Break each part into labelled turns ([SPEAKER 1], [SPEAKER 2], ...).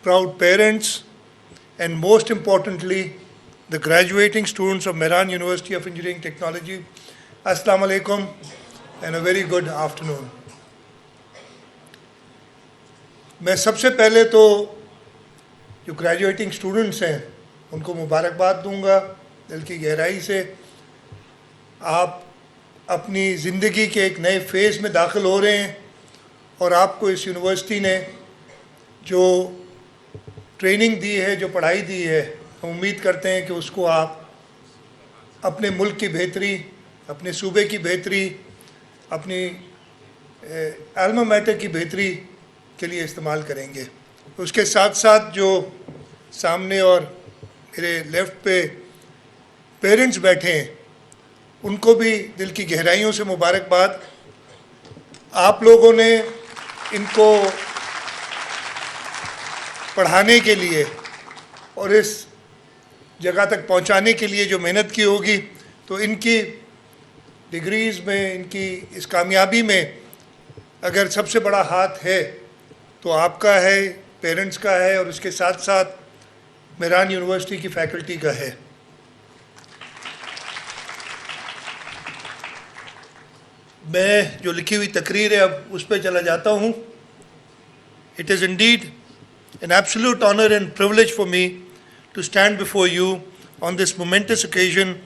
[SPEAKER 1] proud parents, and most importantly, the graduating students of Mehran University of Engineering Technology. Assalamu alaikum and a very good afternoon. मैं सबसे पहले तो जो graduating students हैं उनको मुबारकबाद दूंगा दिल की गहराई से। आप अपनी ज़िंदगी के एक नए फेज़ में दाखिल हो रहे हैं और आपको इस यूनिवर्सिटी ने जो ट्रेनिंग दी है, जो पढ़ाई दी है, हम उम्मीद करते हैं कि उसको आप अपने मुल्क की बेहतरी, अपने सूबे की बेहतरी, अपनी अल्मा मैटर की बेहतरी के लिए इस्तेमाल करेंगे। उसके साथ साथ जो सामने और मेरे लेफ़्ट पे पेरेंट्स बैठे हैं उनको भी दिल की गहराइयों से मुबारकबाद। आप लोगों ने इनको पढ़ाने के लिए और इस जगह तक पहुंचाने के लिए जो मेहनत की होगी, तो इनकी डिग्रीज़ में, इनकी इस कामयाबी में अगर सबसे बड़ा हाथ है तो आपका है, पेरेंट्स का है और उसके साथ साथ मेहरान यूनिवर्सिटी की फ़ैकल्टी का है। मैं जो लिखी हुई तकरीर है अब उस पर चला जाता हूँ। It is indeed an absolute honor and privilege for me to stand before you on this momentous occasion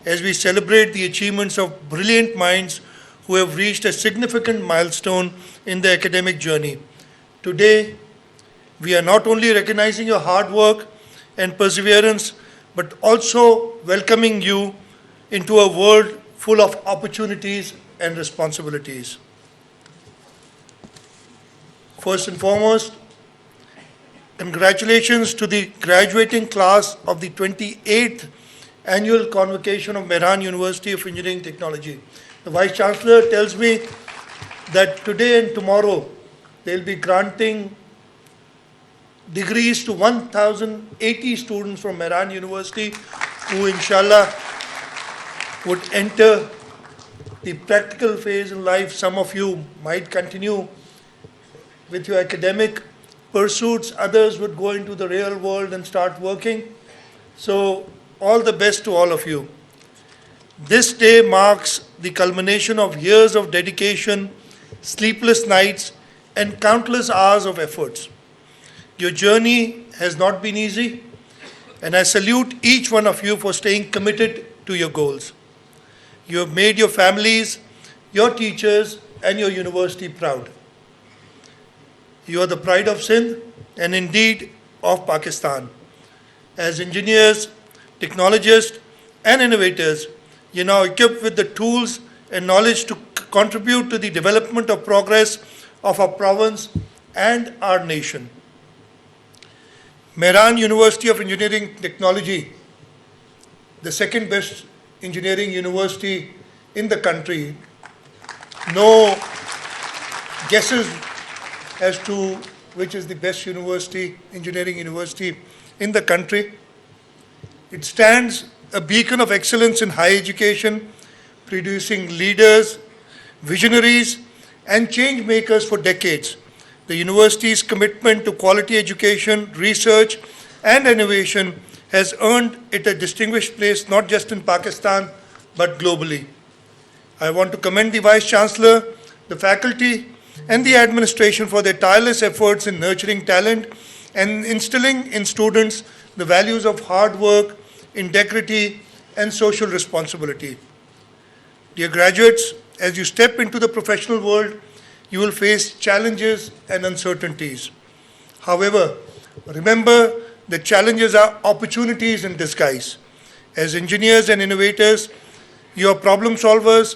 [SPEAKER 1] as we celebrate the achievements of brilliant minds who have reached a significant milestone in their academic journey. Today, we are not only recognizing your hard work and perseverance, but also welcoming you into a world full of opportunities and responsibilities. First and foremost, congratulations to the graduating class of the 28th annual convocation of Mehran University of Engineering Technology. The Vice Chancellor tells me that today and tomorrow they'll be granting degrees to 1,080 students from Mehran University who inshallah would enter the practical phase in life. Some of you might continue with your academic pursuits, others would go into the real world and start working. So all the best to all of you. This day marks the culmination of years of dedication, sleepless nights, and countless hours of efforts. Your journey has not been easy, and I salute each one of you for staying committed to your goals. You have made your families, your teachers, and your university proud. You are the pride of Sindh and indeed of Pakistan. As engineers, technologists, and innovators, you are now equipped with the tools and knowledge to contribute to the development of progress of our province and our nation. Mehran University of Engineering Technology, the second best engineering university in the country. No guesses as to which is the best university, engineering university in the country. It stands a beacon of excellence in higher education, producing leaders, visionaries, and change makers for decades. The university's commitment to quality education, research, and innovation has earned it a distinguished place not just in Pakistan but globally. I want to commend the Vice Chancellor, the faculty, and the administration for their tireless efforts in nurturing talent and instilling in students the values of hard work, integrity, and social responsibility. Dear graduates, as you step into the professional world, you will face challenges and uncertainties. However, remember that challenges are opportunities in disguise. As engineers and innovators, you are problem solvers.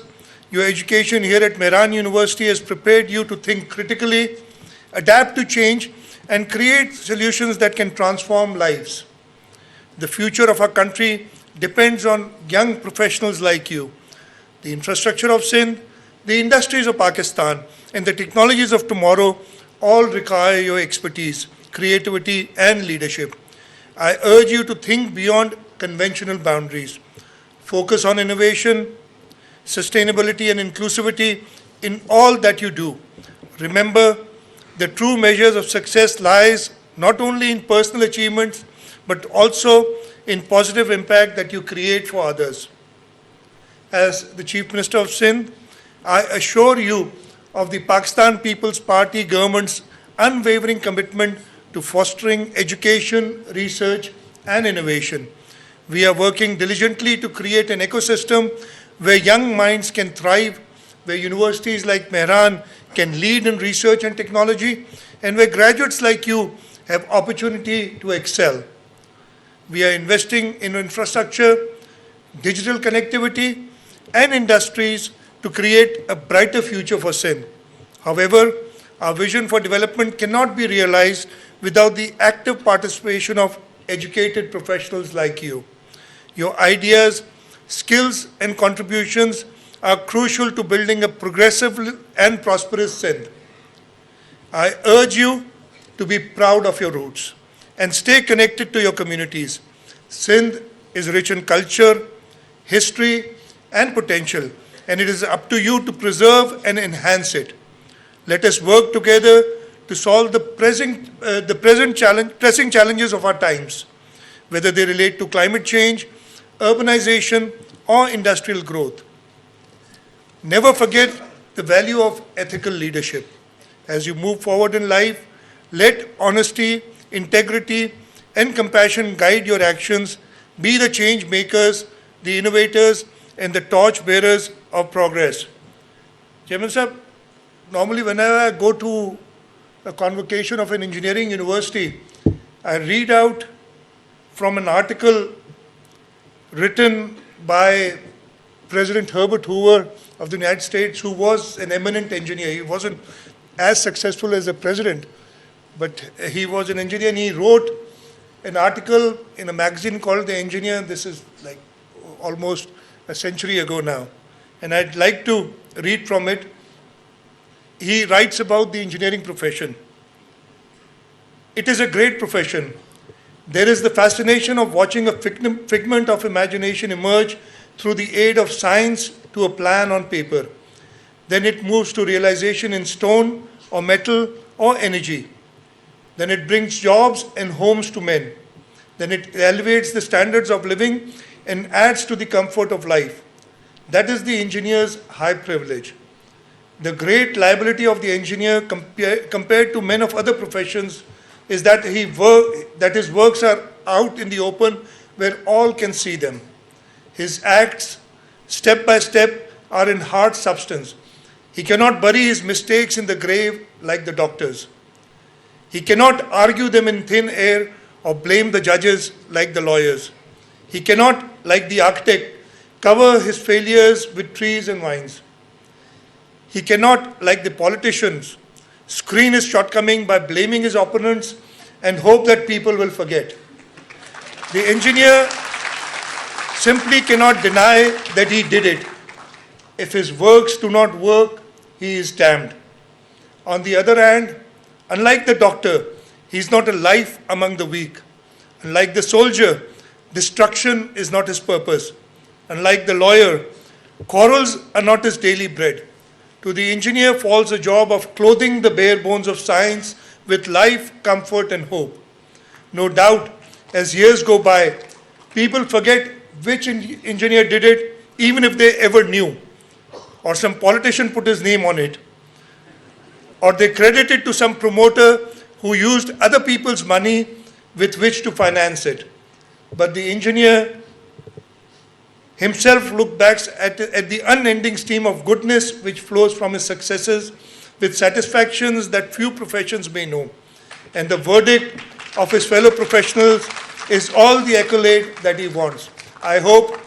[SPEAKER 1] Your education here at Mehran University has prepared you to think critically, adapt to change, and create solutions that can transform lives. The future of our country depends on young professionals like you. The infrastructure of Sindh, the industries of Pakistan, and the technologies of tomorrow all require your expertise, creativity, and leadership. I urge you to think beyond conventional boundaries. Focus on innovation, sustainability, and inclusivity in all that you do. Remember, the true measures of success lies not only in personal achievements, but also in positive impact that you create for others. As the Chief Minister of Sindh, I assure you of the Pakistan People's Party government's unwavering commitment to fostering education, research, and innovation. We are working diligently to create an ecosystem where young minds can thrive, where universities like Mehran can lead in research and technology, and where graduates like you have opportunity to excel. We are investing in infrastructure, digital connectivity, and industries to create a brighter future for Sindh. However, our vision for development cannot be realized without the active participation of educated professionals like you. Your ideas, skills, and contributions are crucial to building a progressive and prosperous Sindh. I urge you to be proud of your roots and stay connected to your communities. Sindh is rich in culture, history, and potential, and it is up to you to preserve and enhance it. Let us work together to solve the pressing challenges of our times, whether they relate to climate change, urbanization, or industrial growth. Never forget the value of ethical leadership. As you move forward in life, let honesty, integrity, and compassion guide your actions. Be the change makers, the innovators, and the torch bearers of progress. Chairman Sahib, normally whenever I go to a convocation of an engineering university, I read out from an article written by President Herbert Hoover of the United States, who was an eminent engineer. He wasn't as successful as the president, but he was an engineer, and he wrote an article in a magazine called The Engineer. This is like almost a century ago now, and I'd like to read from it. He writes about the engineering profession. It is a great profession. There is the fascination of watching a figment of imagination emerge through the aid of science to a plan on paper. Then it moves to realization in stone or metal or energy. Then it brings jobs and homes to men. Then it elevates the standards of living and adds to the comfort of life. That is the engineer's high privilege. The great liability of the engineer compared to men of other professions is that his works are out in the open where all can see them. His acts, step by step, are in hard substance. He cannot bury his mistakes in the grave like the doctors. He cannot argue them in thin air or blame the judges like the lawyers. He cannot, like the architect, cover his failures with trees and vines. He cannot, like the politicians, screen his shortcoming by blaming his opponents and hope that people will forget. The engineer simply cannot deny that he did it. If his works do not work, he is damned. On the other hand, unlike the doctor, he is not a life among the weak. Unlike the soldier, destruction is not his purpose. Unlike the lawyer, quarrels are not his daily bread. To the engineer falls the job of clothing the bare bones of science with life, comfort, and hope. No doubt, as years go by, people forget which engineer did it, even if they ever knew, or some politician put his name on it, or they credit it to some promoter who used other people's money with which to finance it. But the engineer himself looked back at the unending stream of goodness which flows from his successes with satisfactions that few professions may know. And the verdict of his fellow professionals is all the accolade that he wants. I hope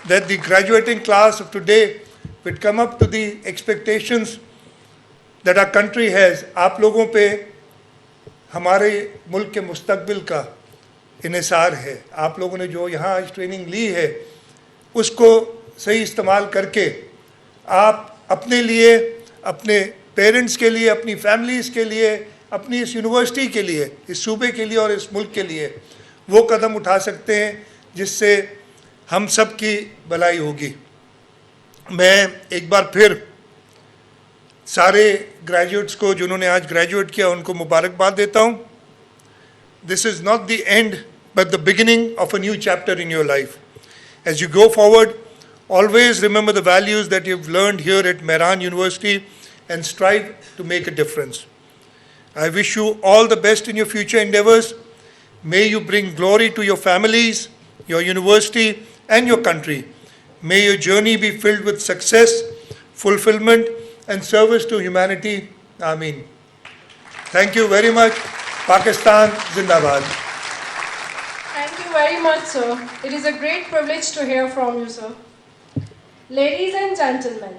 [SPEAKER 1] that the graduating class of today will come up to the expectations that our country has. आप लोगों पे हमारे मुल्क के मुस्तकबिल का इन्हिसार है. आप लोगों ने जो यहाँ आज ट्रेनिंग ली है, उसको सही इस्तेमाल करके आप अपने लिए, अपने पेरेंट्स के लिए, अपनी फैमिलीज़ के लिए, अपनी इस यूनिवर्सिटी के लिए, इस सूबे के लिए और इस मुल्क के लिए वो कदम उठा सकते हैं जिससे हम सब की भलाई होगी. मैं एक बार फिर सारे ग्रेजुएट्स को जिन्होंने आज ग्रेजुएट किया उनको मुबारकबाद देता हूँ. this is not the end, but the beginning of a new chapter in your life. As you go forward, always remember the values that you've learned here at Mehran University and strive to make a difference. I wish you all the best in your future endeavors. May you bring glory to your families, your university, and your country. May your journey be filled with success, fulfillment, and service to humanity. Ameen. Thank you very much. Pakistan Zindabad.
[SPEAKER 2] Thank you very much, sir. It is a great privilege to hear from you, sir. Ladies and gentlemen,